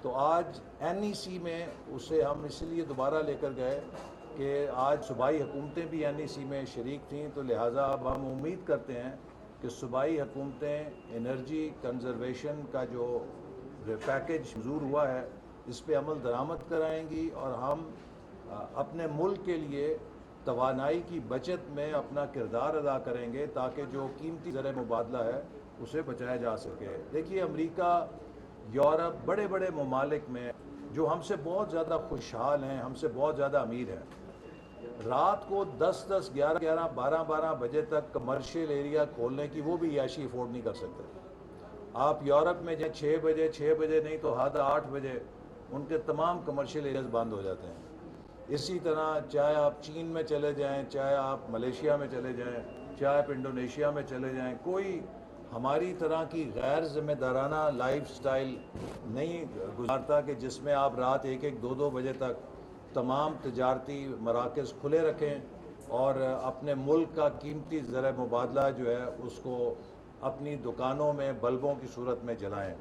تو آج این ای سی میں اسے ہم اس لیے دوبارہ لے کر گئے کہ آج صوبائی حکومتیں بھی این ای سی میں شریک تھیں، تو لہٰذا اب ہم امید کرتے ہیں کہ صوبائی حکومتیں انرجی کنزرویشن کا جو پیکیج منظور ہوا ہے اس پہ عمل درآمد کرائیں گی، اور ہم اپنے ملک کے لیے توانائی کی بچت میں اپنا کردار ادا کریں گے تاکہ جو قیمتی زر مبادلہ ہے اسے بچایا جا سکے۔ دیکھیے امریکہ، یورپ، بڑے بڑے ممالک میں جو ہم سے بہت زیادہ خوشحال ہیں، ہم سے بہت زیادہ امیر ہیں، رات کو 10 11 12 بجے تک کمرشل ایریا کھولنے کی وہ بھی عیاشی افورڈ نہیں کر سکتے۔ آپ یورپ میں جائیں 6 بجے نہیں تو حد 8 بجے ان کے تمام کمرشل ایریاز بند ہو جاتے ہیں۔ اسی طرح چاہے آپ چین میں چلے جائیں، چاہے آپ ملیشیا میں چلے جائیں، چاہے آپ انڈونیشیا میں چلے جائیں، کوئی ہماری طرح کی غیر ذمہ دارانہ لائف سٹائل نہیں گزارتا کہ جس میں آپ رات 1 2 بجے تک تمام تجارتی مراکز کھلے رکھیں اور اپنے ملک کا قیمتی زر مبادلہ جو ہے اس کو اپنی دکانوں میں بلبوں کی صورت میں جلائیں۔